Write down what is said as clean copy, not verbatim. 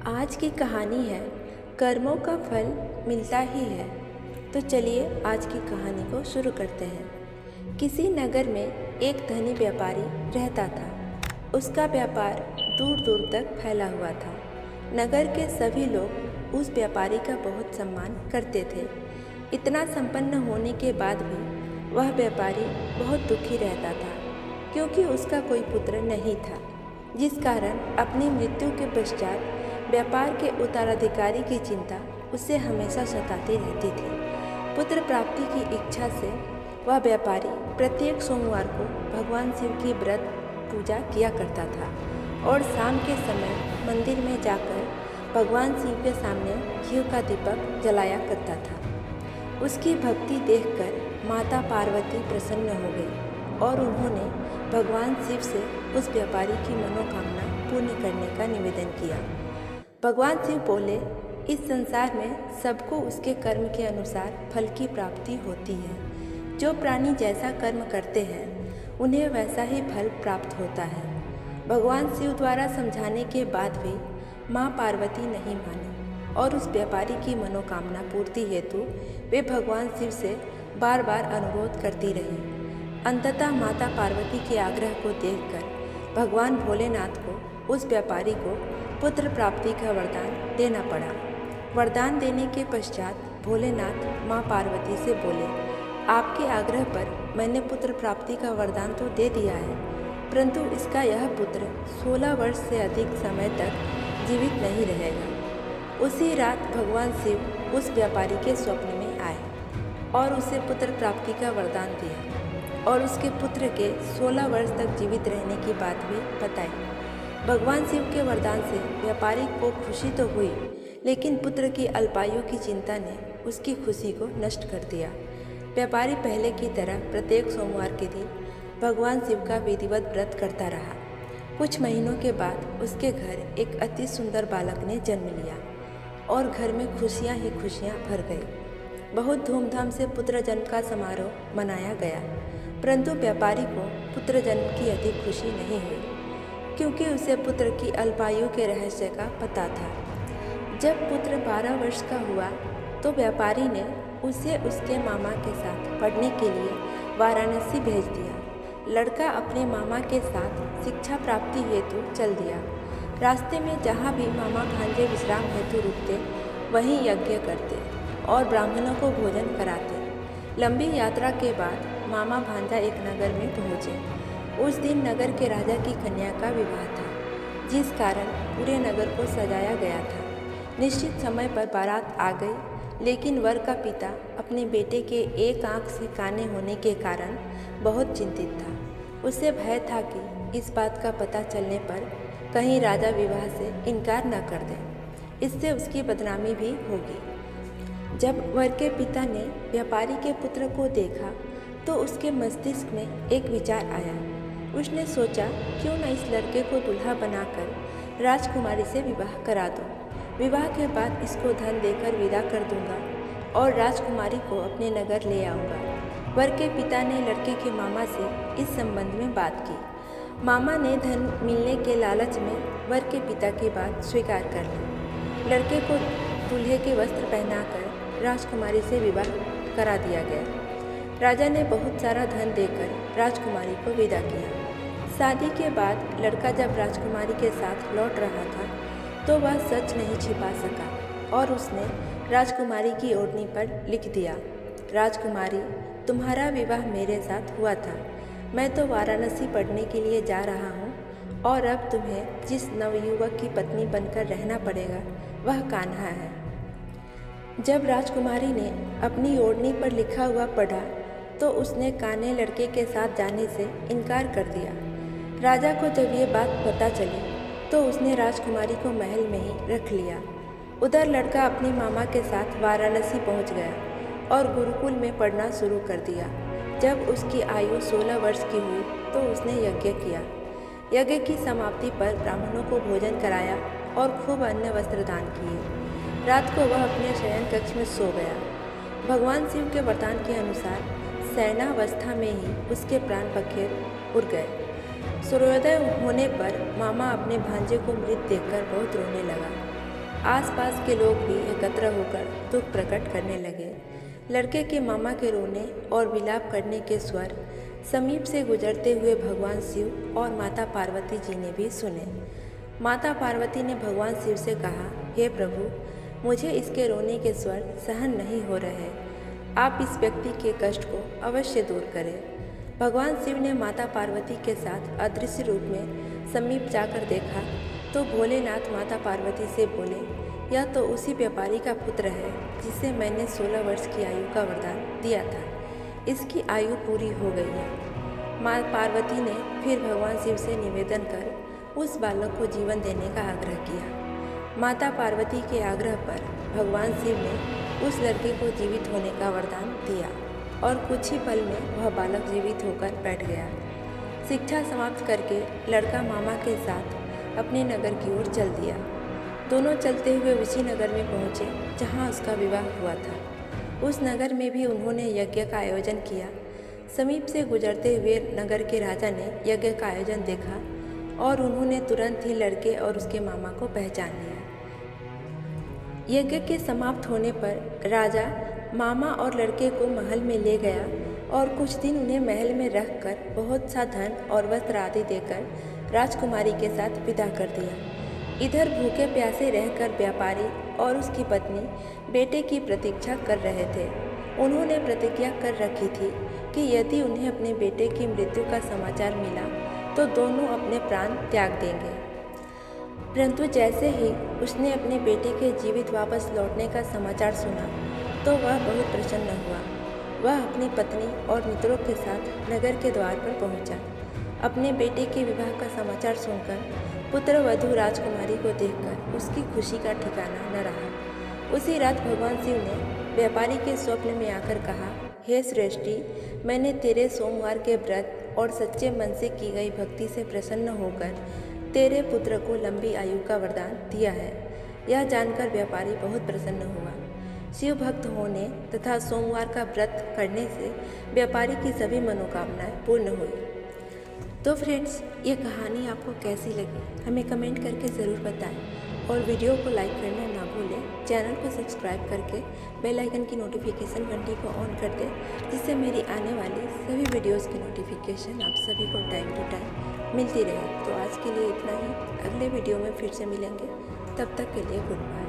आज की कहानी है कर्मों का फल मिलता ही है। तो चलिए आज की कहानी को शुरू करते हैं। किसी नगर में एक धनी व्यापारी रहता था। उसका व्यापार दूर दूर तक फैला हुआ था। नगर के सभी लोग उस व्यापारी का बहुत सम्मान करते थे। इतना संपन्न होने के बाद भी वह व्यापारी बहुत दुखी रहता था, क्योंकि उसका कोई पुत्र नहीं था, जिस कारण अपनी मृत्यु के पश्चात व्यापार के उत्तराधिकारी की चिंता उसे हमेशा सताती रहती थी। पुत्र प्राप्ति की इच्छा से वह व्यापारी प्रत्येक सोमवार को भगवान शिव की व्रत पूजा किया करता था और शाम के समय मंदिर में जाकर भगवान शिव के सामने घी का दीपक जलाया करता था। उसकी भक्ति देखकर माता पार्वती प्रसन्न हो गई और उन्होंने भगवान शिव से उस व्यापारी की मनोकामना पूर्ण करने का निवेदन किया। भगवान शिव बोले, इस संसार में सबको उसके कर्म के अनुसार फल की प्राप्ति होती है। जो प्राणी जैसा कर्म करते हैं उन्हें वैसा ही फल प्राप्त होता है। भगवान शिव द्वारा समझाने के बाद भी माँ पार्वती नहीं मानी और उस व्यापारी की मनोकामना पूर्ति हेतु वे भगवान शिव से बार बार अनुरोध करती रही। अंततः माता पार्वती के आग्रह को देखकर भगवान भोलेनाथ को उस व्यापारी को पुत्र प्राप्ति का वरदान देना पड़ा। वरदान देने के पश्चात भोलेनाथ माँ पार्वती से बोले, आपके आग्रह पर मैंने पुत्र प्राप्ति का वरदान तो दे दिया है, परंतु इसका यह पुत्र 16 वर्ष से अधिक समय तक जीवित नहीं रहेगा। उसी रात भगवान शिव उस व्यापारी के स्वप्न में आए और उसे पुत्र प्राप्ति का वरदान दिया और उसके पुत्र के 16 वर्ष तक जीवित रहने की बात भी बताई। भगवान शिव के वरदान से व्यापारी को खुशी तो हुई, लेकिन पुत्र की अल्पायु की चिंता ने उसकी खुशी को नष्ट कर दिया। व्यापारी पहले की तरह प्रत्येक सोमवार के दिन भगवान शिव का विधिवत व्रत करता रहा। कुछ महीनों के बाद उसके घर एक अति सुंदर बालक ने जन्म लिया और घर में खुशियां ही खुशियां भर गई। बहुत धूमधाम से पुत्र जन्म का समारोह मनाया गया, परंतु व्यापारी को पुत्र जन्म की अधिक खुशी नहीं हुई, क्योंकि उसे पुत्र की अल्पायु के रहस्य का पता था। जब पुत्र 12 वर्ष का हुआ तो व्यापारी ने उसे उसके मामा के साथ पढ़ने के लिए वाराणसी भेज दिया। लड़का अपने मामा के साथ शिक्षा प्राप्ति हेतु चल दिया। रास्ते में जहाँ भी मामा भांजे विश्राम हेतु रुकते वहीं यज्ञ करते और ब्राह्मणों को भोजन कराते। लंबी यात्रा के बाद मामा भांजा एक नगर में पहुँचे। उस दिन नगर के राजा की कन्या का विवाह था, जिस कारण पूरे नगर को सजाया गया था। निश्चित समय पर बारात आ गई, लेकिन वर का पिता अपने बेटे के एक आंख से काने होने के कारण बहुत चिंतित था। उसे भय था कि इस बात का पता चलने पर कहीं राजा विवाह से इनकार न कर दे, इससे उसकी बदनामी भी होगी। जब वर के पिता ने व्यापारी के पुत्र को देखा तो उसके मस्तिष्क में एक विचार आया। उसने सोचा, क्यों न इस लड़के को दूल्हा बनाकर राजकुमारी से विवाह करा दूं। विवाह के बाद इसको धन देकर विदा कर दूंगा और राजकुमारी को अपने नगर ले आऊंगा। वर के पिता ने लड़के के मामा से इस संबंध में बात की। मामा ने धन मिलने के लालच में वर के पिता की बात स्वीकार कर ली। लड़के को दूल्हे के वस्त्र पहनाकर राजकुमारी से विवाह करा दिया गया। राजा ने बहुत सारा धन देकर राजकुमारी को विदा किया। शादी के बाद लड़का जब राजकुमारी के साथ लौट रहा था तो वह सच नहीं छिपा सका और उसने राजकुमारी की ओढ़नी पर लिख दिया, राजकुमारी, तुम्हारा विवाह मेरे साथ हुआ था। मैं तो वाराणसी पढ़ने के लिए जा रहा हूँ और अब तुम्हें जिस नवयुवक की पत्नी बनकर रहना पड़ेगा वह कान्हा है। जब राजकुमारी ने अपनी ओढ़नी पर लिखा हुआ पढ़ा तो उसने कान्हे लड़के के साथ जाने से इनकार कर दिया। राजा को जब ये बात पता चली तो उसने राजकुमारी को महल में ही रख लिया। उधर लड़का अपने मामा के साथ वाराणसी पहुंच गया और गुरुकुल में पढ़ना शुरू कर दिया। जब उसकी आयु 16 वर्ष की हुई तो उसने यज्ञ किया। यज्ञ की समाप्ति पर ब्राह्मणों को भोजन कराया और खूब अन्न वस्त्र दान किए। रात को वह अपने शयन कक्ष में सो गया। भगवान शिव के वरदान के अनुसार शयनावस्था में ही उसके प्राण पखेर उड़ गए। सूर्योदय होने पर मामा अपने भांजे को मृत देखकर बहुत रोने लगा। आसपास के लोग भी एकत्र होकर दुख प्रकट करने लगे। लड़के के मामा के रोने और विलाप करने के स्वर समीप से गुजरते हुए भगवान शिव और माता पार्वती जी ने भी सुने। माता पार्वती ने भगवान शिव से कहा, हे प्रभु, मुझे इसके रोने के स्वर सहन नहीं हो रहे। आप इस व्यक्ति के कष्ट को अवश्य दूर करें। भगवान शिव ने माता पार्वती के साथ अदृश्य रूप में समीप जाकर देखा तो भोलेनाथ माता पार्वती से बोले, यह तो उसी व्यापारी का पुत्र है जिसे मैंने 16 वर्ष की आयु का वरदान दिया था। इसकी आयु पूरी हो गई है। माँ पार्वती ने फिर भगवान शिव से निवेदन कर उस बालक को जीवन देने का आग्रह किया। माता पार्वती के आग्रह पर भगवान शिव ने उस लड़के को जीवित होने का वरदान दिया और कुछ ही पल में वह बालक जीवित होकर बैठ गया। शिक्षा समाप्त करके लड़का मामा के साथ अपने नगर की ओर चल दिया। दोनों चलते हुए उसी नगर में पहुँचे जहाँ उसका विवाह हुआ था। उस नगर में भी उन्होंने यज्ञ का आयोजन किया। समीप से गुजरते हुए नगर के राजा ने यज्ञ का आयोजन देखा और उन्होंने तुरंत ही लड़के और उसके मामा को पहचान लिया। यज्ञ के समाप्त होने पर राजा मामा और लड़के को महल में ले गया और कुछ दिन उन्हें महल में रखकर बहुत सा धन और वस्त्र आदि देकर राजकुमारी के साथ विदा कर दिया। इधर भूखे प्यासे रहकर व्यापारी और उसकी पत्नी बेटे की प्रतीक्षा कर रहे थे। उन्होंने प्रतिज्ञा कर रखी थी कि यदि उन्हें अपने बेटे की मृत्यु का समाचार मिला तो दोनों अपने प्राण त्याग देंगे। परंतु जैसे ही उसने अपने बेटे के जीवित वापस लौटने का समाचार सुना तो वह बहुत प्रसन्न हुआ। वह अपनी पत्नी और मित्रों के साथ नगर के द्वार पर पहुंचा। अपने बेटे के विवाह का समाचार सुनकर पुत्र वधू राजकुमारी को देखकर उसकी खुशी का ठिकाना न रहा। उसी रात भगवान शिव ने व्यापारी के स्वप्न में आकर कहा, हे श्रेष्ठी, मैंने तेरे सोमवार के व्रत और सच्चे मन से की गई भक्ति से प्रसन्न होकर तेरे पुत्र को लंबी आयु का वरदान दिया है। यह जानकर व्यापारी बहुत प्रसन्न हुआ। शिव भक्त होने तथा सोमवार का व्रत करने से व्यापारी की सभी मनोकामनाएं पूर्ण हुई। तो फ्रेंड्स, ये कहानी आपको कैसी लगी हमें कमेंट करके ज़रूर बताएं और वीडियो को लाइक करना ना भूलें। चैनल को सब्सक्राइब करके बेल आइकन की नोटिफिकेशन घंटी को ऑन कर दें, जिससे मेरी आने वाली सभी वीडियोस की नोटिफिकेशन आप सभी को टाइम टू टाइम मिलती रहे। तो आज के लिए इतना ही। अगले वीडियो में फिर से मिलेंगे। तब तक के लिए गुड बाय।